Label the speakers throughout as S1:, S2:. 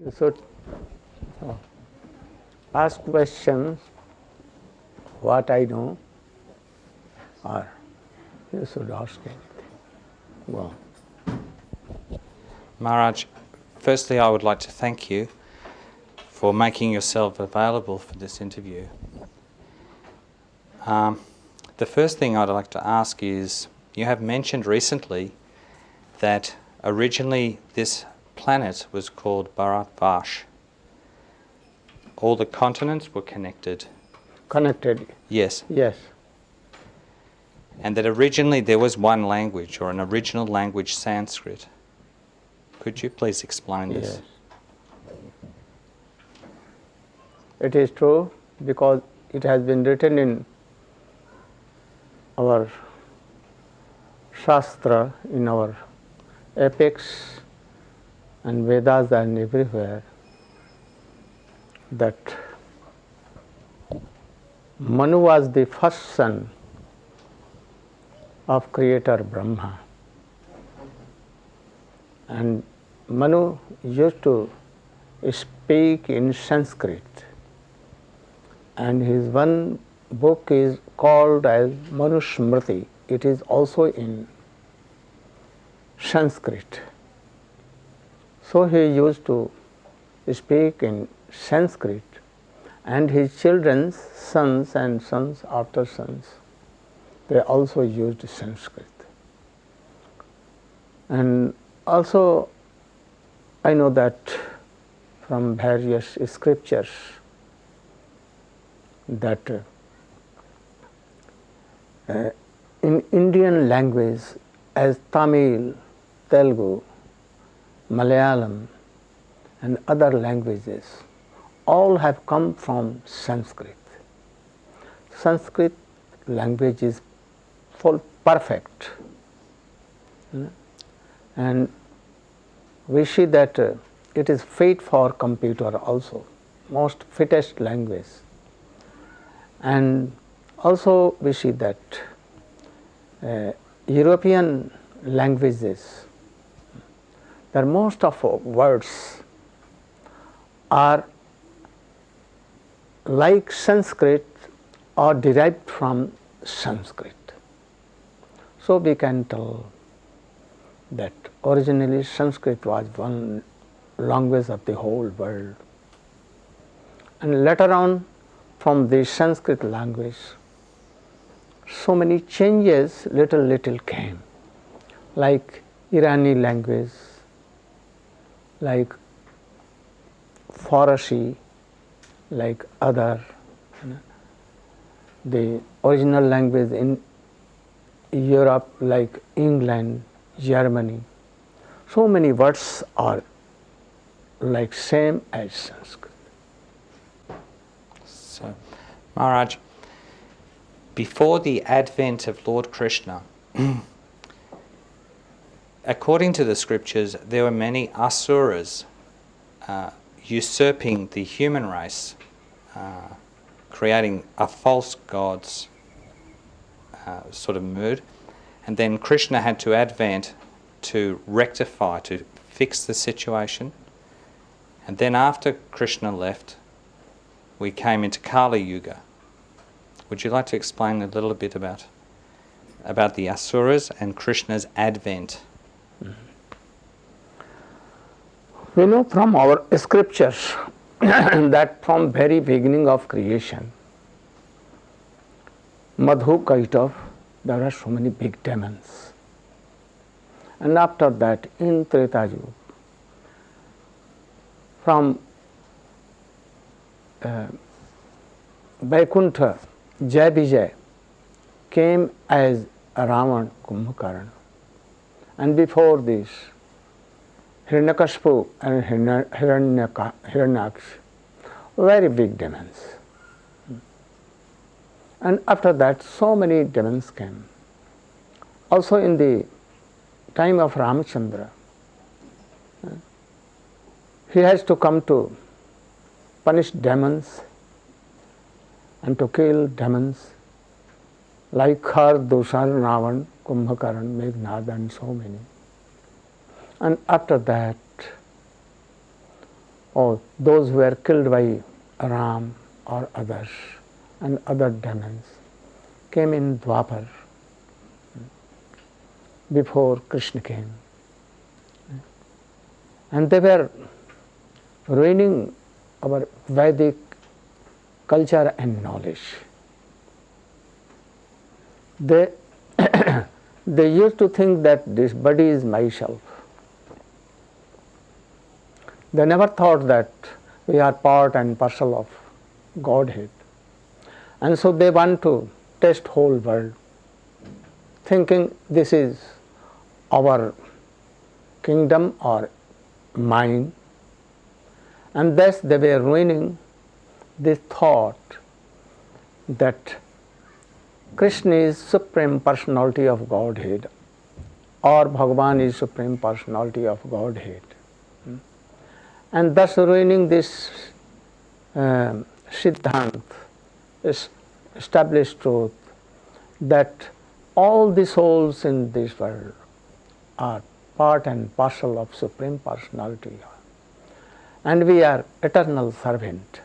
S1: So, ask questions, what I know, or you should ask anything. Go on.
S2: Maharaj, firstly I would like to thank you for making yourself available for this interview. The first thing I'd like to ask is, you have mentioned recently that originally this planet was called Bharatvash. All the continents were connected.
S1: Connected.
S2: Yes.
S1: Yes.
S2: And that originally there was one language, or an original language, Sanskrit. Could you please explain this?
S1: Yes. It is true because it has been written in our Shastra, in our epics and Vedas and everywhere, that Manu was the first son of Creator Brahma, and Manu used to speak in Sanskrit, and his one book is called as Manusmriti. It is also in Sanskrit. So he used to speak in Sanskrit, and his children's sons and sons after sons, they also used Sanskrit. And also I know that from various scriptures that in Indian language, as Tamil, Telugu, Malayalam and other languages, all have come from Sanskrit. Sanskrit language is full perfect, and we see that it is fit for computer also, most fittest language. And also we see that European languages, that most of words are like Sanskrit or derived from Sanskrit. So we can tell that originally Sanskrit was one language of the whole world, and later on from the Sanskrit language so many changes little came, like Irani language, like Farsi, like other, the original language in Europe like England, Germany. So many words are like same as Sanskrit.
S2: So, Maharaj, before the advent of Lord Krishna, according to the scriptures, there were many asuras usurping the human race, creating a false god's sort of mood, and then Krishna had to advent to rectify, to fix the situation. And then after Krishna left, we came into Kali Yuga. Would you like to explain a little bit about the asuras and Krishna's advent?
S1: We know from our scriptures that from very beginning of creation, Madhu Kaitav, there are so many big demons. And after that, in Treta Yuga, from Vaikuntha, Jai Vijay came as Ravan Kumbhakarna, and before this, Hiranyakashipu and Hiranyaksh, very big demons. And after that, so many demons came. Also in the time of Ramachandra, he has to come to punish demons and to kill demons like Khar, Dushan, Ravan, Kumbhakarna, Meghnad and so many. And after that, or those who were killed by Ram or others and other demons came in Dwapar before Krishna came, and they were ruining our Vedic culture and knowledge. They they used to think that this body is myself. They never thought that we are part and parcel of Godhead. And so they want to test whole world, thinking this is our kingdom or mine. And thus they were ruining this thought that Krishna is Supreme Personality of Godhead or Bhagavan is Supreme Personality of Godhead. And thus ruining this Siddhant, this established truth that all the souls in this world are part and parcel of Supreme Personality, and we are eternal servant.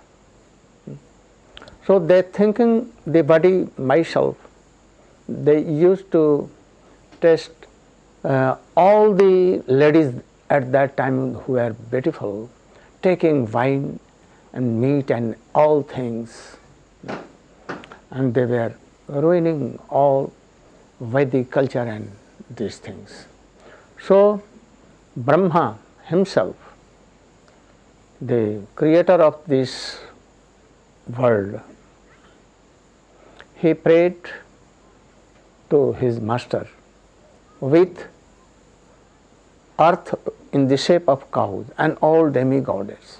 S1: So they thinking the body myself, they used to test all the ladies at that time who were beautiful, taking wine and meat and all things, and they were ruining all Vedic culture and these things. So Brahma himself, the creator of this world, he prayed to his master with earth in the shape of cows and all demigoddess,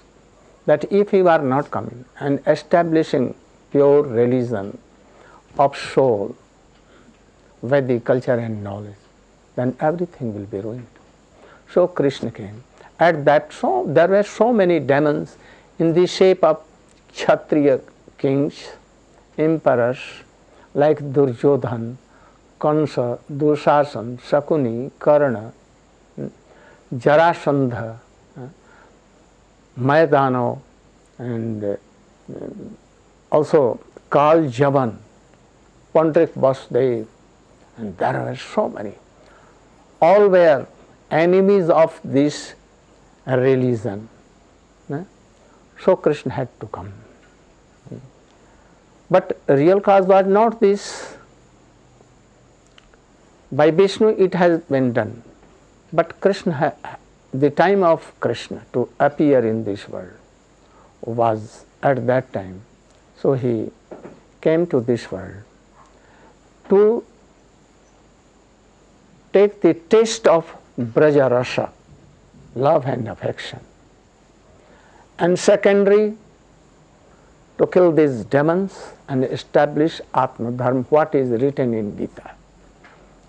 S1: that if you are not coming and establishing pure religion of soul, Vedic culture and knowledge, then everything will be ruined. So Krishna came. At that there were so many demons in the shape of Kshatriya kings, emperors like Duryodhan, Kansa, Dushasan, Shakuni, Karna, Jarasandha, Maidano, and also Kal Javan, Pandrik Vasdev, and there were so many. All were enemies of this religion. So Krishna had to come. But real cause was not this. By Vishnu it has been done. But Krishna, the time of Krishna to appear in this world was at that time. So he came to this world to take the taste of Braja Rasa, love and affection. And secondary, to kill these demons and establish Atma Dharma, what is written in Gita.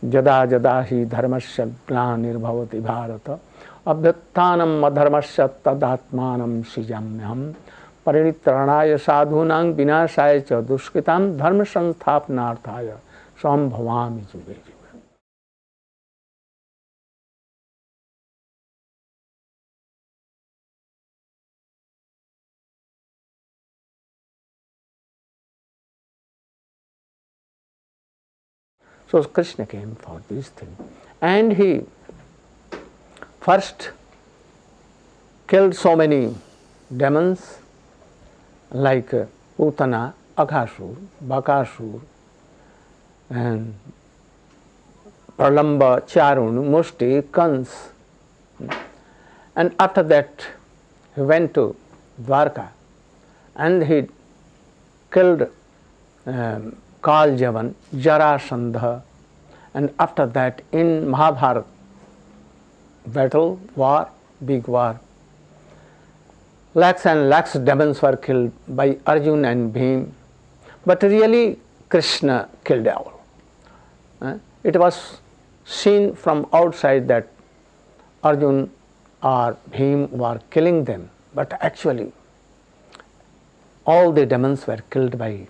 S1: Jada jada hi dharmasya glanirvavati bharata abhyattanam adharmasya tadatmanam srijamyam parinitranaya sadhunam vinashaya cha dushkritam dharma sansthapanarthaya sambhavami juge juge. So Krishna came for this thing, and he first killed so many demons like Putana, Aghasur, Bakasur, and Pralamba, Charun, Mushti, Kans. And after that he went to Dwarka and he killed Kal Javan, Jarasandha, and after that in Mahabharata battle, war, big war, lakhs and lakhs demons were killed by Arjuna and Bhim, but really Krishna killed all. It was seen from outside that Arjuna or Bhim were killing them, but actually all the demons were killed by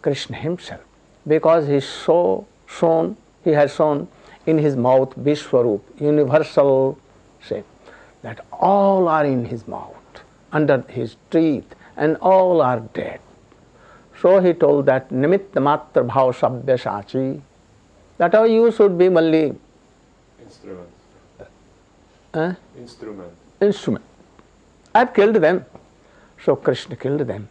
S1: Krishna himself, because he has shown in his mouth Vishwarup, universal shape, that all are in his mouth. under his teeth, and all are dead. So he told that nimitta matra bhav sabya sachi, that you should be only instrument. I have killed them. So Krishna killed them,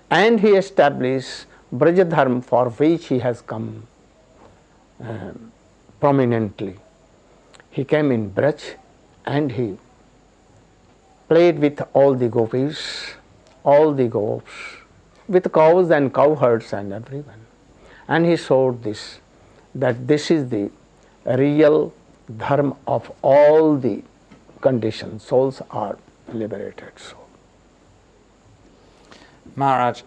S1: and he established Brajadharma, for which he has come prominently. He came in Braj and he played with all the gopis, all the gops, with cows and cowherds and everyone. And he showed this, that this is the real dharma of all the conditions. Souls are liberated. So,
S2: Maharaj,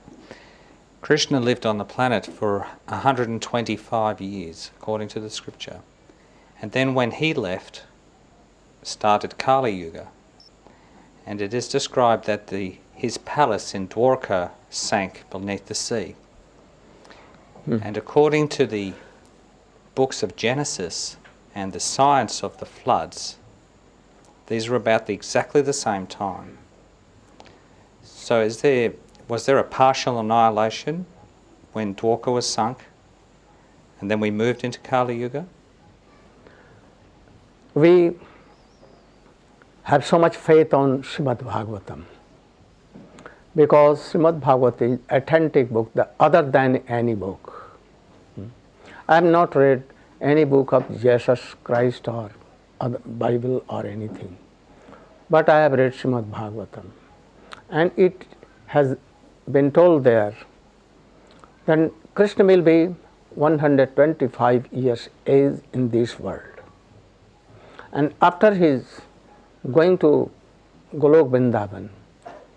S2: Krishna lived on the planet for 125 years, according to the scripture. And then when he left, started Kali Yuga. And it is described that his palace in Dwarka sank beneath the sea. And according to the books of Genesis and the science of the floods, these are about exactly the same time. So was there a partial annihilation when Dwarka was sunk, and then we moved into Kali Yuga?
S1: We have so much faith on Srimad Bhagavatam, because Srimad Bhagavatam is authentic book, other than any book. I have not read any book of Jesus Christ or Bible or anything, but I have read Srimad Bhagavatam, and it has been told there that Krishna will be 125 years age in this world, and after his going to Golok Vrindavan,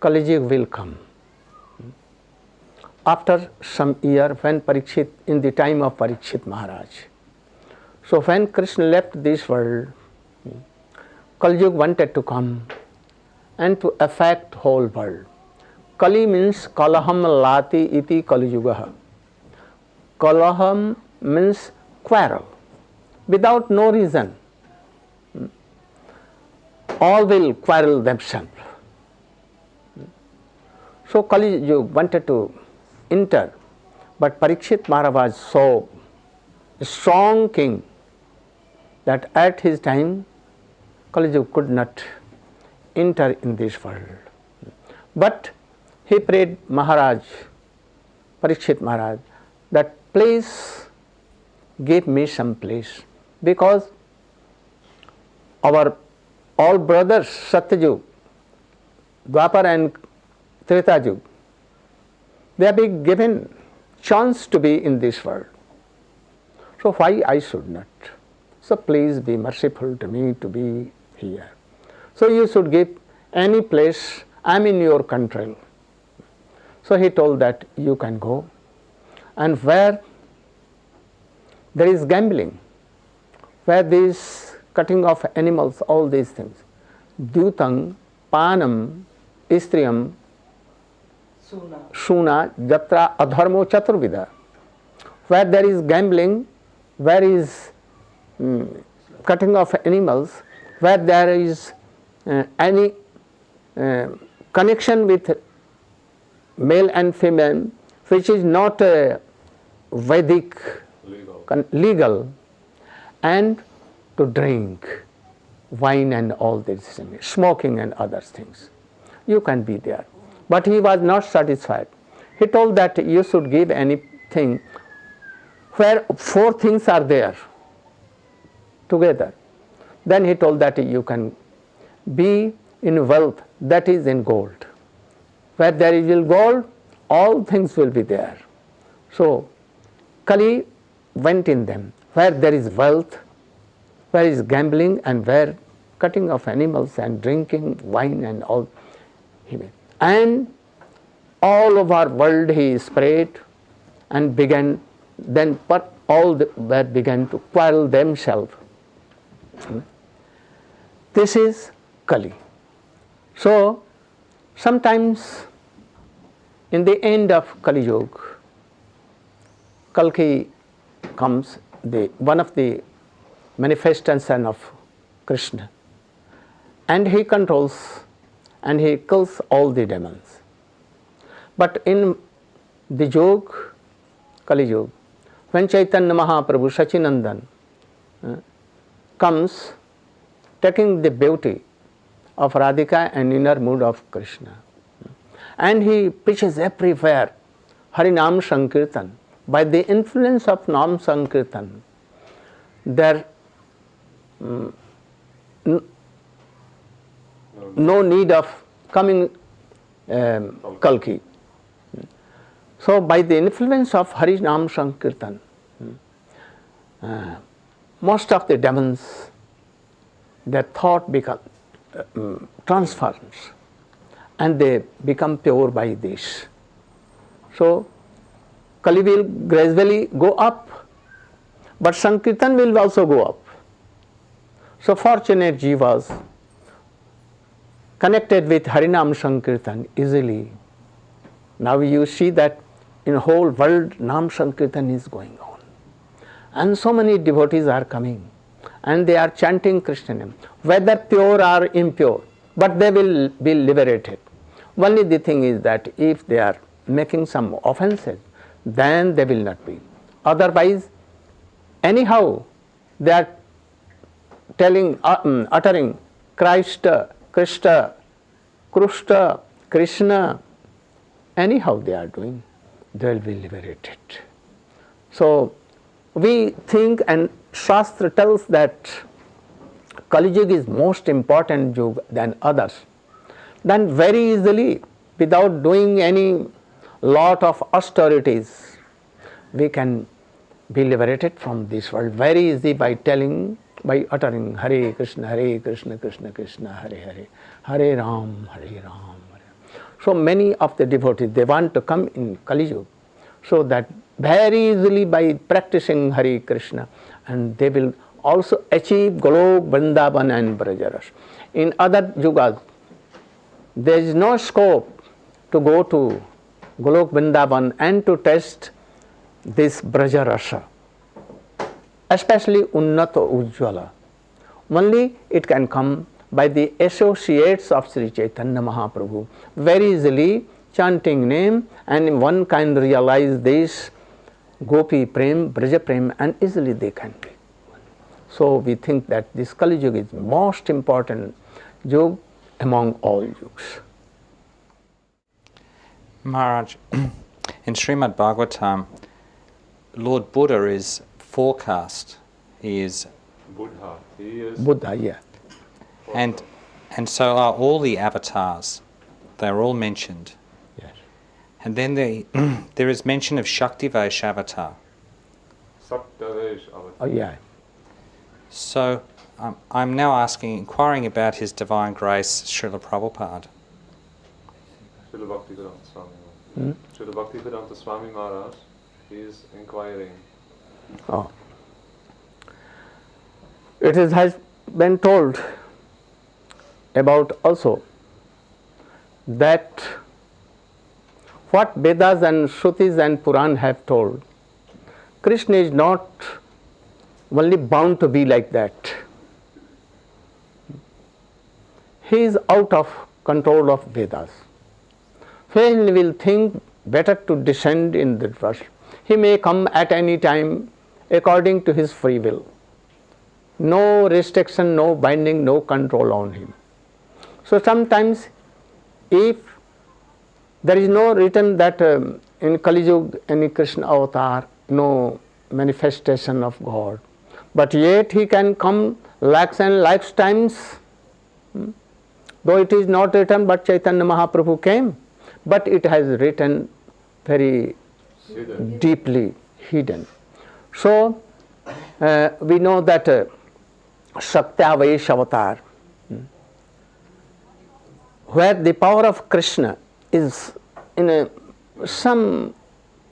S1: Kali Yuga will come. After some year, when Parikshit, in the time of Parikshit Maharaj, so when Krishna left this world, Kali Yuga wanted to come and to affect whole world. Kali means kalaham lati iti Kali Yuga. Kalaham means quarrel, without no reason. All will quarrel themselves. So Kali Yuga wanted to enter, but Parikshit Maharaj was so strong king that at his time Kali Yuga could not enter in this world. But he prayed Maharaj, Parikshit Maharaj, that please give me some place, because our all brothers, Satyajug, Dwapar and Treta Yuga, they have been given chance to be in this world. So why I should not? So please be merciful to me to be here. So you should give any place, I am in your control. So he told that you can go, and where there is gambling, where there is cutting of animals, all these things, Dyutang, Panam, Istriyam, Shuna, Jatra, Adharmo, Chaturvida, where there is gambling, where is cutting of animals, where there is any connection with male and female, which is not Vedic legal, and to drink wine and all these things, smoking and other things. You can be there. But he was not satisfied. He told that you should give anything where four things are there together. Then he told that you can be in wealth, that is in gold. Where there is gold, all things will be there. So Kali went in them. Where there is wealth, where is gambling, and where cutting of animals and drinking wine and all, he went. And all over world he spread, and began, then but all that began to quarrel themselves. This is Kali. So sometimes in the end of Kali Yuga, Kalki comes, one of the manifestation of Krishna, and he controls and he kills all the demons. But in the Yug, Kali Yuga, when Chaitanya Mahaprabhu Sachinandan comes taking the beauty of Radhika and inner mood of Krishna, and he preaches everywhere Harinam Sankirtan. By the influence of Nam Sankirtan, there no need of coming Kalki. So by the influence of Harinam Sankirtan, most of the demons, their thought becomes transforms, and they become pure by this. So Kali will gradually go up, but Sankirtan will also go up. So fortunate jivas connected with Harinam Sankirtan easily. Now you see that in the whole world Nam Sankirtan is going on, and so many devotees are coming, and they are chanting Krishna name, whether pure or impure, but they will be liberated. Only the thing is that if they are making some offenses, then they will not be. Otherwise, anyhow, they are telling, uttering Christ, Krishna, Krushta, Krishna, anyhow they are doing, they will be liberated. So we think, and Shastra tells that Kali Yuga is most important Yuga than others. Then very easily, without doing any lot of austerities, we can be liberated from this world very easy by uttering Hare Krishna, Krishna Krishna, Hare Hare, Hare Ram, Hare Ram. So many of the devotees, they want to come in Kali Yuga, so that very easily by practicing Hare Krishna, and they will also achieve Golok, Vrindavan and Brajaras. In other yugas, there is no scope to go to Golok, Vrindavan and to test this Brajarasa, especially Unnato Ujjvala. Only it can come by the associates of Sri Chaitanya Mahaprabhu, very easily chanting name, and one can realize this Gopi Prem, Braja Prem, and easily they can be. So we think that this Kali Yuga is most important Yuga among all yugas.
S2: Maharaj, in Srimad Bhagavatam, Lord Buddha is forecast. He is
S3: Buddha. He is
S1: Buddha, yeah.
S2: And so are all the avatars. They're all mentioned.
S1: Yes.
S2: And then there is mention of Shaktivesh avatar.
S3: Saptavesh avatar.
S1: Oh, yeah.
S2: So I'm now inquiring about His Divine Grace, Srila Prabhupada.
S3: Srila Bhaktivedanta Swami Maharaj. Srila Bhaktivedanta Swami Maharaj, he is inquiring.
S1: Oh. Has been told about also that what Vedas and Shrutis and Puran have told, Krishna is not only bound to be like that. He is out of control of Vedas. So he will think better to descend in the world. He may come at any time according to his free will. No restriction, no binding, no control on him. So sometimes if there is no written that in Kali Yuga any Krishna avatar, no manifestation of God, but yet he can come lakhs and lakhs times, though it is not written, but Chaitanya Mahaprabhu came, but it has written very deeply hidden. So we know that Shaktivesh avatar, where the power of Krishna is in some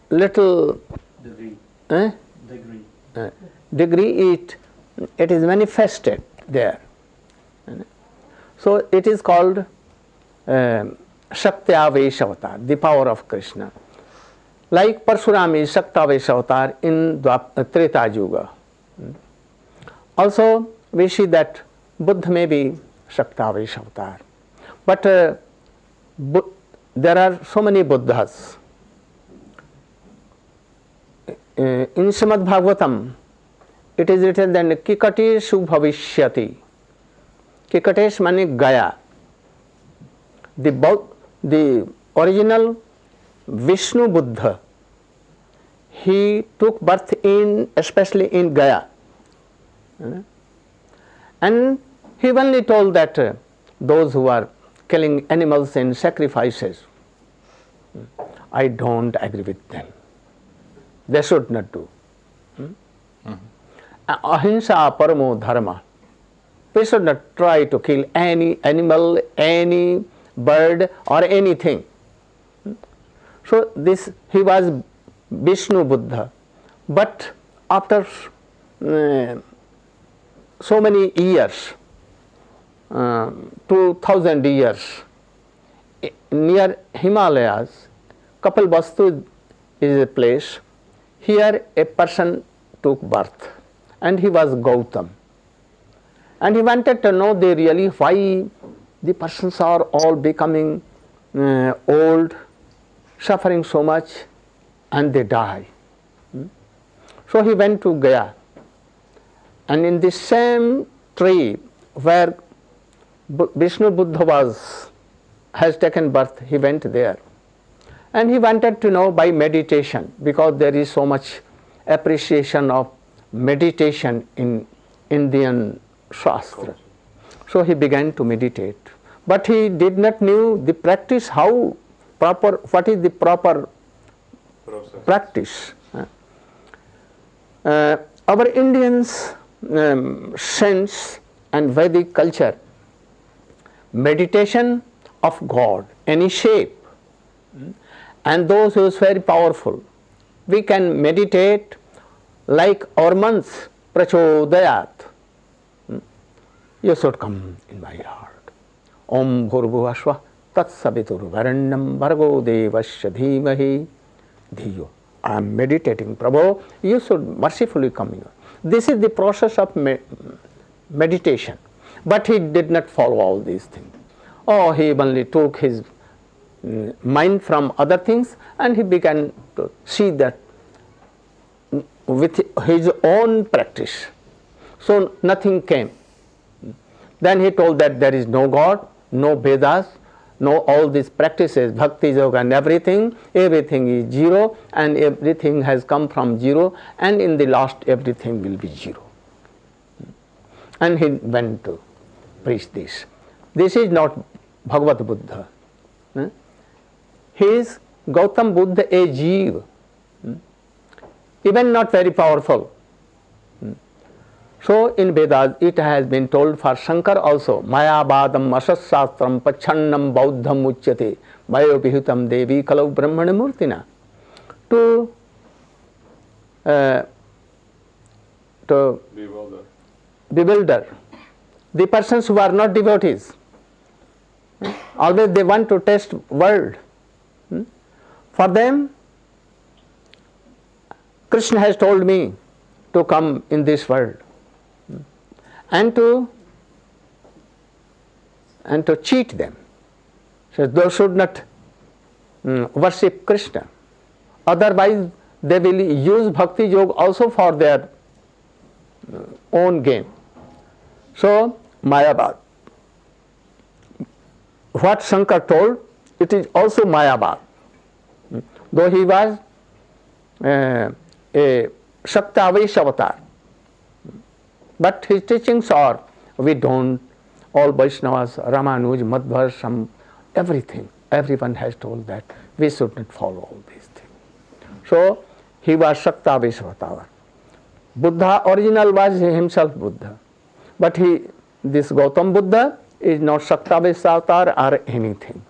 S1: little degree, it is manifested there. So it is called Shaktivesh avatar, the power of Krishna. Like Parsuram is Shaktivesh avatar in Treta Yuga. Also we see that Buddha may be Shaktivesh avatar. But there are so many Buddhas. In Srimad Bhagavatam, it is written that Kikateshu Bhavishyati. Kikatesh means Gaya. The original Vishnu Buddha, he took birth especially in Gaya. And he only told that those who are killing animals in sacrifices, I don't agree with them. They should not do. Ahimsa paramo dharma. We should not try to kill any animal, any bird or anything. So he was Vishnu Buddha. But after so many years, 2000 years, near Himalayas, Kapilvastu is a place. Here a person took birth, and he was Gautam. And he wanted to know really why the persons are all becoming old, suffering so much, and they die. So he went to Gaya, and in the same tree where Vishnu Buddha has taken birth, he went there. And he wanted to know by meditation, because there is so much appreciation of meditation in Indian Shastra. So he began to meditate. But he did not know the practice, what is the proper practice. Our Indians sense and Vedic culture, meditation of God, any shape, and those who is very powerful. We can meditate like our months, prachodayat. You should come in my heart. Om bhurvuvasva tat savitur varanyam bhargo devasya dhimahi dhiyo. I am meditating, Prabhu, you should mercifully come here. This is the process of meditation. But he did not follow all these things. Oh, he only took his mind from other things, and he began to see that with his own practice. So nothing came. Then he told that there is no God, no Vedas, no all these practices, Bhakti Yoga and everything is zero, and everything has come from zero, and in the last everything will be zero. And he went to preach this. This is not Bhagavad Buddha. He is Gautam Buddha, a Jeev, even not very powerful. So in Vedas it has been told for Shankar also, Mayabadam asasastram pachannam bauddham uchyate mayopihutam devi kalau brahmana murtina. To bewilder the persons who are not devotees. Always they want to test world. For them, Krishna has told me to come in this world and to cheat them. So they should not worship Krishna. Otherwise, they will use Bhakti Yoga also for their own gain. So, Mayabad. What Shankar told, it is also Mayabad. Though he was a Shaktavesh avatar. But his teachings are, we don't, all Vaishnavas, Ramanuj, Madhva, everything, everyone has told that we should not follow all these things. So, he was Shaktavesh avatar. Buddha original was himself Buddha. But this Gautam Buddha is not Shaktavesh avatar or anything.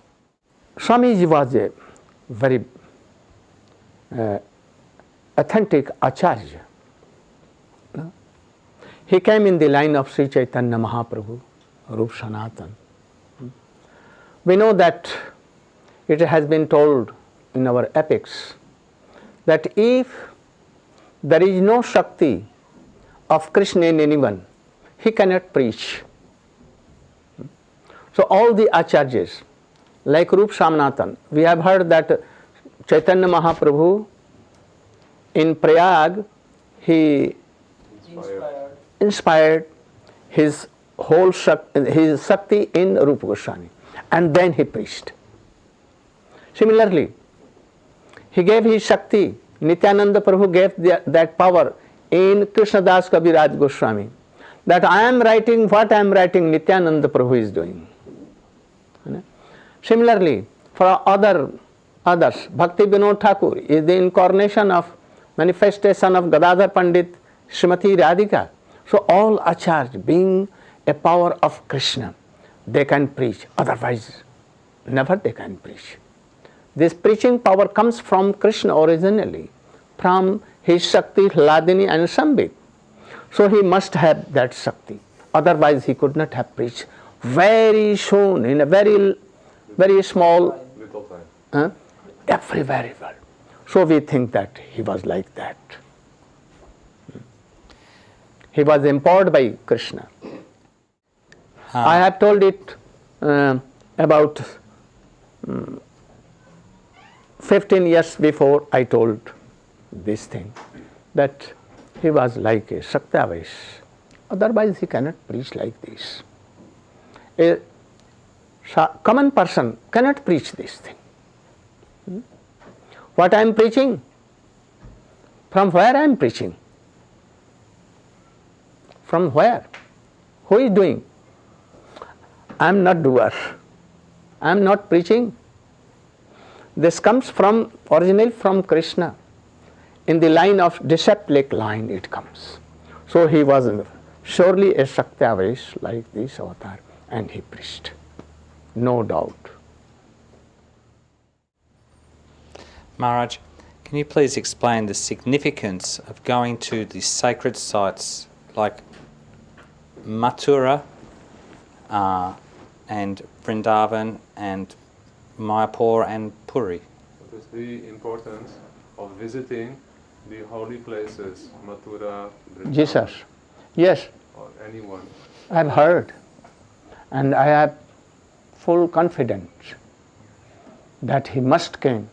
S1: Swamiji was a very authentic Acharya. He came in the line of Sri Chaitanya Mahaprabhu, Rup Sanatan. We know that it has been told in our epics that if there is no Shakti of Krishna in anyone, he cannot preach. So all the Acharyas, like Rup Swaminathan. We have heard that Chaitanya Mahaprabhu in Prayag, he inspired his whole his Shakti in Rupa Goswami, and then he preached. Similarly, he gave his Shakti, Nityananda Prabhu gave that power in Krishnadas Kaviraj Goswami, that I am writing what I am writing, Nityananda Prabhu is doing. Similarly, for others, Bhakti Vinod Thakur is the incarnation of manifestation of Gadadhar Pandit, Srimati Radhika. So all acharyas, being a power of Krishna, they can preach, otherwise never they can preach. This preaching power comes from Krishna originally, from his Shakti, Hladini and Sambit. So he must have that Shakti, otherwise he could not have preached very soon, in a very small,
S3: little time.
S1: Very well. So we think that he was like that. He was empowered by Krishna. I have told it about 15 years before I told this thing, that he was like a Shaktavesh. Otherwise he cannot preach like this. A common person cannot preach this thing. What I am preaching? From where I am preaching? From where? Who is doing? I am not doer. I am not preaching. This comes from, originally from Krishna. In the line of disciplic line it comes. So he was surely a Shaktavesh like this avatar, and he preached. No doubt.
S2: Maharaj, can you please explain the significance of going to the sacred sites like Mathura and Vrindavan and Mayapur and Puri?
S3: What is the importance of visiting the holy places, Mathura, Vrindavan,
S1: Jesus. Yes,
S3: or anyone?
S1: I have heard, and I have full confidence that he must came.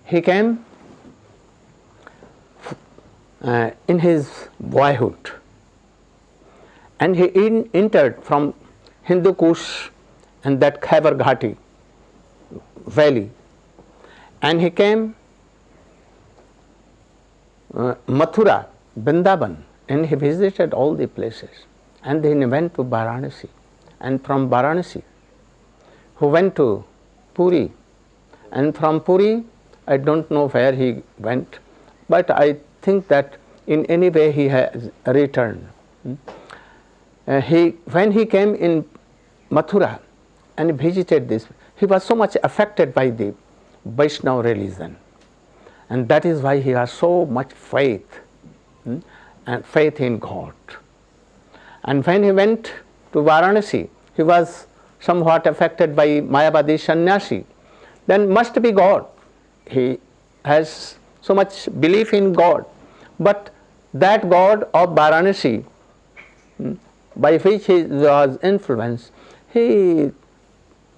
S1: He came in his boyhood, and he entered from Hindu Kush and that Khyber Ghati valley, and he came Mathura, Vrindavan, and he visited all the places, and then he went to Varanasi, and from Varanasi he went to Puri, and from Puri I don't know where he went, but I think that in any way he has returned. When he came in Mathura and visited this, he was so much affected by the Vaishnava religion, and that is why he has so much faith and faith in God. And when he went to Varanasi, he was somewhat affected by Mayavadi sannyasi. Then must be God. He has so much belief in God, but that God of Varanasi, by which he was influenced, he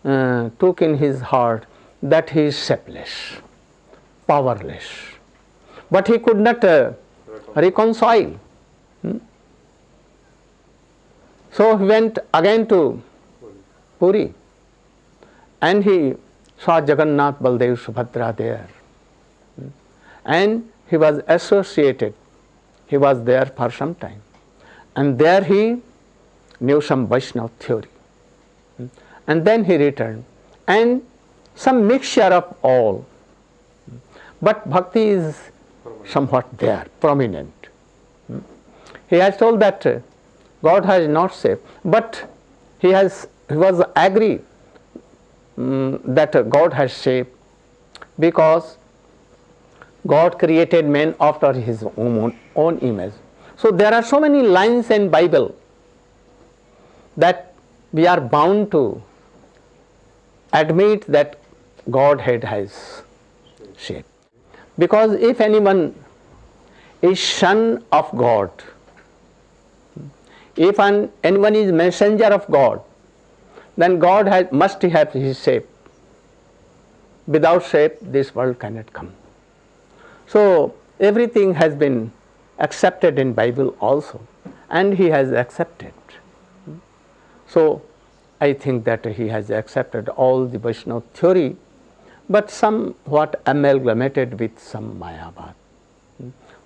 S1: took in his heart that he is shapeless, powerless, but he could not reconcile. So he went again to Puri, and he saw Jagannath, Baldev, Subhadra there, and he was associated. He was there for some time, and there he knew some Vaishnava theory, and then he returned, and some mixture of all, but bhakti is somewhat there, prominent. He has told that God has not saved, but he was agree that God has saved, because God created man after his own image. So there are so many lines in Bible that we are bound to admit that Godhead has saved. Because if anyone is son of God, if anyone is messenger of God, then God must have his shape. Without shape, this world cannot come. So everything has been accepted in Bible also, and he has accepted. So I think that he has accepted all the Vaishnava theory, but somewhat amalgamated with some Mayavad.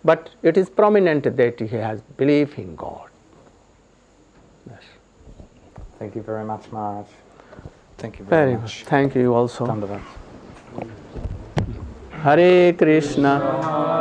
S1: But it is prominent that he has belief in God. Yes.
S2: Thank you very much, Maharaj. Thank you very much.
S1: Thank you also.
S2: Dandavat.
S1: Hare Krishna.